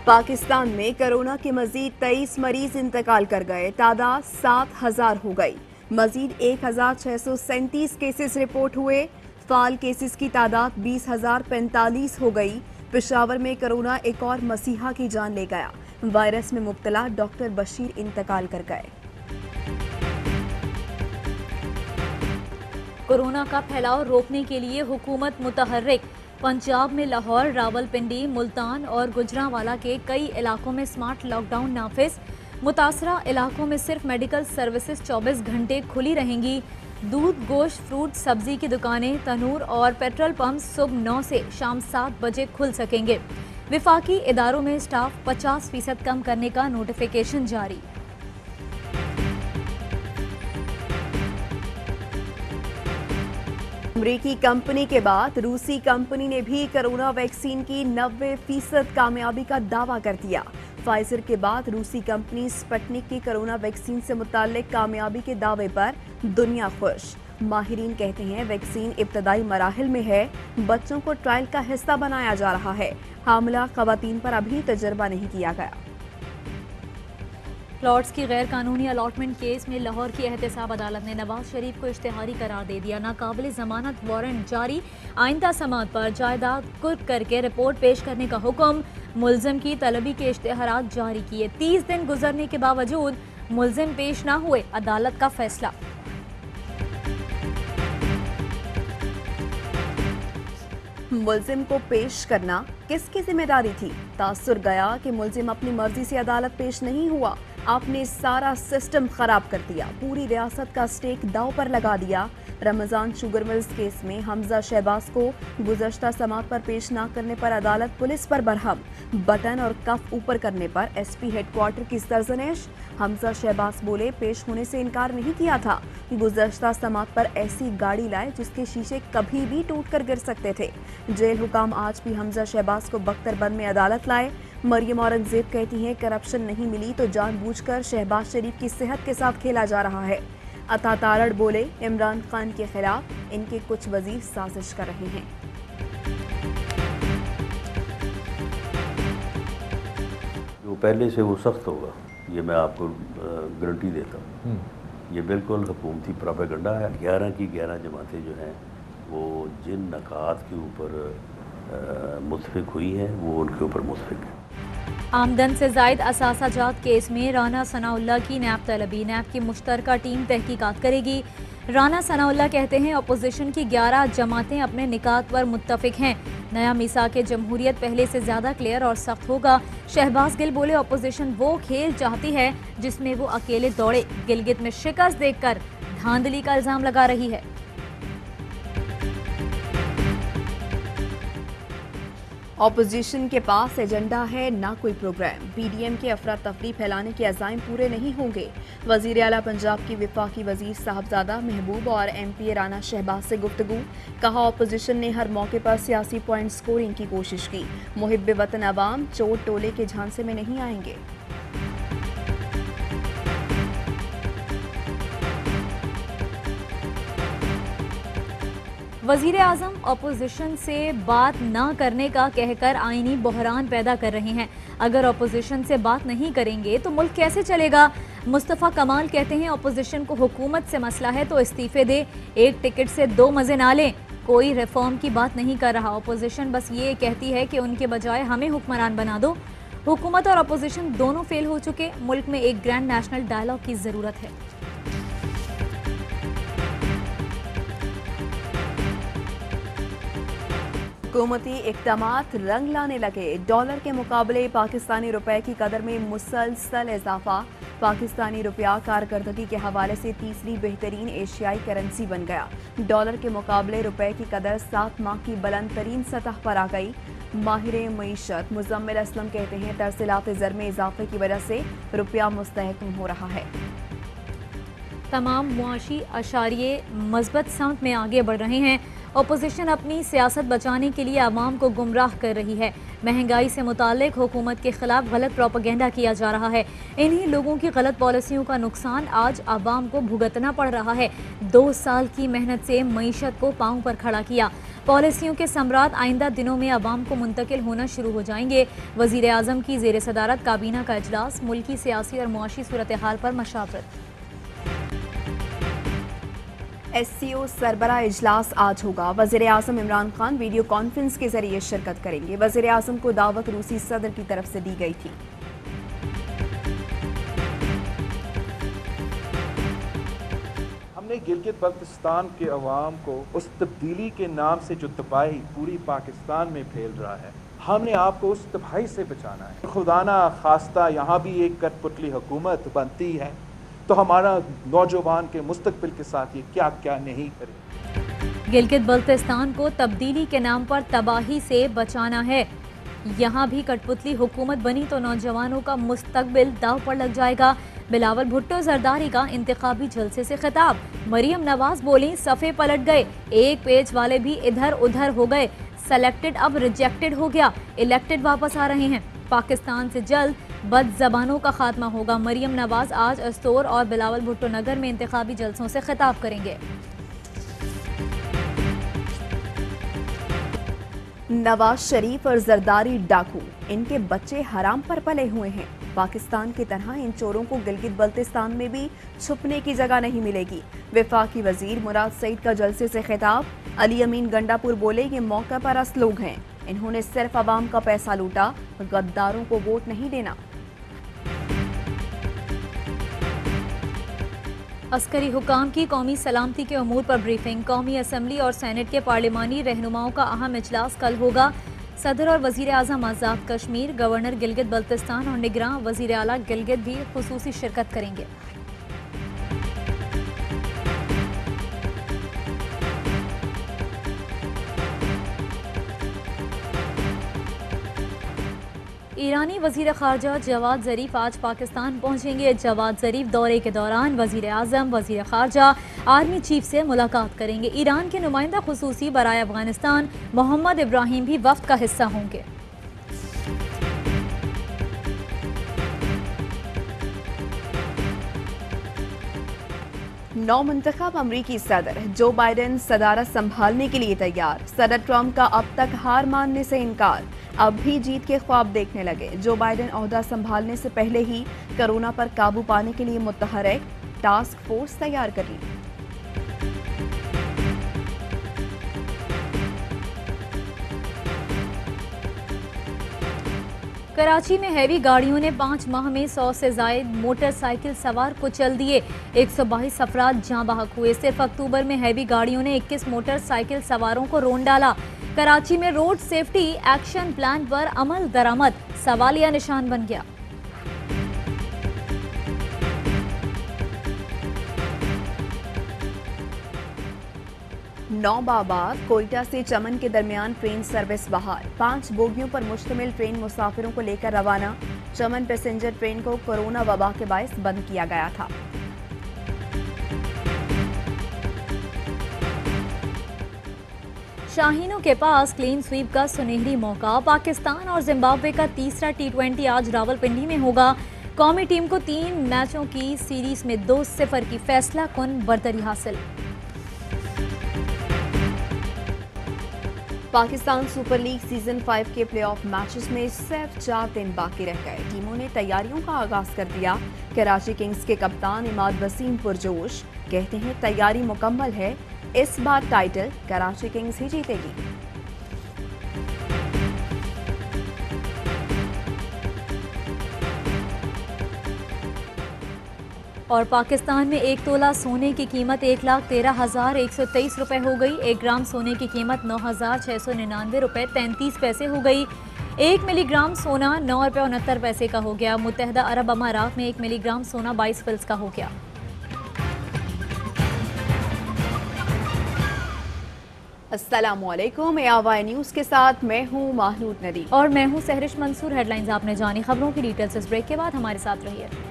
पाकिस्तान में कोरोना के मजीद 23 मरीज इंतकाल कर गए। तादाद 7,000 हो गई। मजीद 1,637 केसेस रिपोर्ट हुए। फाल केसेस की तादाद 20,045 हो गई। पेशावर में कोरोना एक और मसीहा की जान ले गया। वायरस में मुब्तला डॉक्टर बशीर इंतकाल कर गए। कोरोना का फैलाव रोकने के लिए हुकूमत मुतहर्रिक। पंजाब में लाहौर, रावलपिंडी, मुल्तान और गुजरांवाला के कई इलाकों में स्मार्ट लॉकडाउन नाफिज। मुतासरा इलाकों में सिर्फ मेडिकल सर्विसेज 24 घंटे खुली रहेंगी। दूध, गोश्त, फ्रूट, सब्जी की दुकानें, तनूर और पेट्रोल पंप सुबह 9 से शाम 7 बजे खुल सकेंगे। विफाकी इदारों में स्टाफ 50% कम करने का नोटिफिकेशन जारी। अमरीकी कंपनी के बाद रूसी कंपनी ने भी कोरोना वैक्सीन की 90% कामयाबी का दावा कर दिया। फाइजर के बाद रूसी कंपनी स्पुतनिक की कोरोना वैक्सीन से मुताल्लिक कामयाबी के दावे पर दुनिया खुश। माहिरीन कहते हैं वैक्सीन इब्तदाई मराहिल में है। बच्चों को ट्रायल का हिस्सा बनाया जा रहा है। हामिला खवातीन पर अभी तजर्बा नहीं किया गया। प्लॉट्स की गैर कानूनी अलॉटमेंट केस में लाहौर की एहतसाब अदालत ने नवाज शरीफ को इश्तिहारी करार दे दिया। नाकाबिल जमानत वारंट जारी। आइंदा समाअत पर जायदाद कुर्क करके रिपोर्ट पेश करने का हुक्म। मुल्जिम की तलबी के इश्तिहारात जारी किए। 30 दिन गुजरने के बावजूद मुल्जिम पेश न हुए। अदालत का फैसला। मुल्जिम को पेश करना किसकी जिम्मेदारी थी? तासुर गया कि मुल्जिम अपनी मर्जी से अदालत पेश नहीं हुआ। आपने सारा सिस्टम खराब कर दिया। पूरी रियासत का स्टेक दांव पर लगा दिया। रमजान शुगर मिल्स केस में हमजा शहबाज को गुज़श्ता समाअत पर पेश न करने पर अदालत पुलिस पर बरहम। बटन और कफ ऊपर करने पर एसपी हेडक्वार्टर की सरजनिश। हमजा शहबाज बोले पेश होने से इनकार नहीं किया था। गुज़श्ता समाअत पर ऐसी गाड़ी लाए जिसके शीशे कभी भी टूट कर गिर सकते थे। जेल हुकाम आज भी हमजा शहबाज को बख्तरबंद में अदालत लाए। मरियम औरंगजेब कहती हैं करप्शन नहीं मिली तो जानबूझकर शहबाज शरीफ की सेहत के साथ खेला जा रहा है। अता तारड़ बोले इमरान खान के खिलाफ इनके कुछ वजीर साजिश कर रहे हैं। जो पहले से वो सख्त होगा, ये मैं आपको गारंटी देता हूँ। ये बिल्कुल हुकूमती प्रोपेगेंडा है। 11 की 11 जमातें जो हैं वो जिन नकात के ऊपर मुतफिक हुई हैं वो उनके ऊपर मुतफिक है। आमदन से जायद असासाजात केस में राना सनाउल्लाह की नैब तलबी। नैब की मुश्तरका टीम तहकीकात करेगी। राना सनाउल्लाह कहते हैं अपोजिशन की 11 जमातें अपने निकात पर मुत्तफिक हैं। नया मीसाक जमहूरियत पहले से ज्यादा क्लियर और सख्त होगा। शहबाज गिल बोले अपोजिशन वो खेल चाहती है जिसमें वो अकेले दौड़े। गिलगित में शिकस्त देखकर धांधली का इल्जाम लगा रही है। ऑपोजिशन के पास एजेंडा है ना कोई प्रोग्राम। पीडीएम के अफरा तफरी फैलाने के अज़ाइम पूरे नहीं होंगे। वज़ीर आला पंजाब की विफाकी वज़ीर साहबजादा महबूब और एमपी राना शहबाज से गुफ्तगू। कहा ऑपोजिशन ने हर मौके पर सियासी पॉइंट स्कोरिंग की कोशिश की। मुहिब्बे वतन अवाम चोट टोले के झांसे में नहीं आएंगे। वजीर आजम अपोजिशन से बात न करने का कहकर आईनी बहरान पैदा कर रहे हैं। अगर अपोजिशन से बात नहीं करेंगे तो मुल्क कैसे चलेगा? मुस्तफ़ा कमाल कहते हैं अपोजिशन को हुकूमत से मसला है तो इस्तीफे दे। एक टिकट से 2 मजे ना लें। कोई रिफॉर्म की बात नहीं कर रहा। अपोजिशन बस ये कहती है कि उनके बजाय हमें हुक्मरान बना दो। हुकूमत और अपोजिशन दोनों फेल हो चुके। मुल्क में एक ग्रैंड नेशनल डायलॉग की जरूरत है। हुकूमती इक़दामात रंग लाने लगे। डॉलर के मुकाबले पाकिस्तानी रुपए की कदर में मुसलसल इजाफा। पाकिस्तानी रुपया कारकर्दगी के हवाले से तीसरी बेहतरीन एशियाई करेंसी बन गया। डॉलर के मुकाबले रुपए की कदर 7 माह की बुलंद तरीन सतह पर आ गई। माहिर मईशत मुजम्मिल असलम कहते हैं तरसीलात ज़र में इजाफे की वजह से रुपया मुस्तहकम हो रहा है। तमाम मुआशी अशारिये मज़बत समत में आगे बढ़ रहे हैं अपोजिशन अपनी सियासत बचाने के लिए अवाम को गुमराह कर रही है। महंगाई से मुतालिक हुकूमत के खिलाफ गलत प्रोपेगेंडा किया जा रहा है। इन्हीं लोगों की गलत पॉलिसियों का नुकसान आज अवाम को भुगतना पड़ रहा है। 2 साल की मेहनत से मईशत को पांव पर खड़ा किया। पॉलिसियों के समरात आइंदा दिनों में अवाम को मुंतकिल होना शुरू हो जाएंगे। वज़ीर आज़म की ज़ेर सदारत काबीना का इजलास, मुल्की सियासी और मुआशी सूरत हाल पर मशावरत। SCO सरबराह इजलास आज होगा। वज़ीर आज़म इमरान खान वीडियो कॉन्फ्रेंस के जरिए शिरकत करेंगे। वज़ीर आज़म को दावत रूसी सदर की तरफ से दी गई थी। हमने गिलगित बल्तिस्तान के अवाम को उस तब्दीली के नाम से जो तबाही पूरी पाकिस्तान में फैल रहा है, हमने आपको उस तबाही से बचाना है। खुदा ना खास्ता यहाँ भी एक कठपुतली हुकूमत बनती है तो हमारा नौजवान के मुस्तकबिल के साथ ये क्या क्या नहीं करे। गिलगित बल्तिस्तान को तब्दीली के नाम पर तबाही से बचाना है। यहाँ भी कठपुतली हुकूमत बनी तो नौजवानों का मुस्तकबिल दाव पर लग जाएगा। बिलावल भुट्टो जरदारी का इंतखाबी जलसे से खिताब। मरियम नवाज बोली, सफ़े पलट गए, एक पेज वाले भी इधर उधर हो गए, सेलेक्टेड अब रिजेक्टेड हो गया, इलेक्टेड वापस आ रहे हैं। पाकिस्तान से जल्द बद ज़बानों का खात्मा होगा। मरियम नवाज आज अस्तोर और बिलावल भुट्टो नगर में इंतखाबी जलसों से खिताब करेंगे। नवाज शरीफ और जरदारी डाकू, इनके बच्चे हराम पर पले हुए हैं। पाकिस्तान की तरह इन चोरों को गिलगित बल्तिस्तान में भी छुपने की जगह नहीं मिलेगी। वफाकी वजीर मुराद सईद का जलसे से खिताब। अली अमीन गंडापुर बोले, ये मौका परस्त लोग हैं, इन्होंने सिर्फ अवाम का पैसा लूटा, गद्दारों को वोट नहीं देना। अस्करी हुकाम की कौमी सलामती के अमूर पर ब्रीफिंग। कौमी असम्बली और सेनेट के पार्लिमानी रहनुमाओं का अहम इजलास कल होगा। सदर और वजीर आज़म आज़ाद कश्मीर, गवर्नर गिलगित बल्तिस्तान और निगरान वजीर आला गिलगित भी खुसूसी शिरकत करेंगे। ईरानी वजीर खारजा जवाद ज़रीफ आज पाकिस्तान पहुंचेंगे। जवाद ज़रीफ दौरे के दौरान वजीर आज़म, वजीर खारजा, आर्मी चीफ से मुलाकात करेंगे। ईरान के नुमाइंदा खुसूसी बराए अफगानिस्तान मोहम्मद इब्राहिम भी वफ्द का हिस्सा होंगे। नौ मुंतखब अमरीकी सदर जो बाइडेन सदारत संभालने के लिए तैयार। सदर ट्रंप का अब तक हार मानने से इनकार, अब भी जीत के ख्वाब देखने लगे। जो बाइडेन ओहदा संभालने से पहले ही कोरोना पर काबू पाने के लिए मुतहरक, टास्क फोर्स तैयार कर ली। कराची में हैवी गाड़ियों ने 5 माह में 100 से जायद मोटरसाइकिल सवार कुचल दिए। 122 अफराद जाँ बहक हुए। सिर्फ अक्टूबर में हैवी गाड़ियों ने 21 मोटरसाइकिल सवारों को रोन डाला। कराची में रोड सेफ्टी एक्शन प्लान पर अमल दरामद सवालिया निशान बन गया। नौबाबाद कोयटा से चमन के दरमियान ट्रेन सर्विस बहाल। 5 बोगियों पर मुश्तमिल ट्रेन मुसाफिरों को लेकर रवाना। चमन पैसेंजर ट्रेन को कोरोना वबा के बायस बंद किया गया था। शाहीनों के पास क्लीन स्वीप का सुनहरी मौका। पाकिस्तान और जिम्बाब्वे का तीसरा T20 आज रावलपिंडी में होगा। कौमी टीम को 3 मैचों की सीरीज में 2-0 की फैसला कुन बरतरी हासिल। पाकिस्तान सुपर लीग सीजन 5 के प्लेऑफ मैचेस में सिर्फ 4 दिन बाकी रह गए। टीमों ने तैयारियों का आगाज कर दिया। कराची किंग्स के कप्तान इमाद वसीम पुरजोश कहते हैं तैयारी मुकम्मल है, इस बार टाइटल कराची किंग्स ही जीतेगी। और पाकिस्तान में 1 तोला सोने की कीमत 1,13,123 रुपए हो गई। 1 ग्राम सोने की कीमत 9,699 रुपए 33 पैसे हो गई। 1 मिलीग्राम सोना 9 रुपए 69 पैसे का हो गया। मुत्तहदा अरब अमारात में 1 मिलीग्राम सोना 22 फिल्स का हो गया। अस्सलामुअलैकुम, AWI न्यूज़ के साथ मैं हूँ महनूद नदी और मैं हूँ सहरिश मंसूर। हेडलाइंस आपने जानी, खबरों की डिटेल्स इस ब्रेक के बाद हमारे साथ रहिए।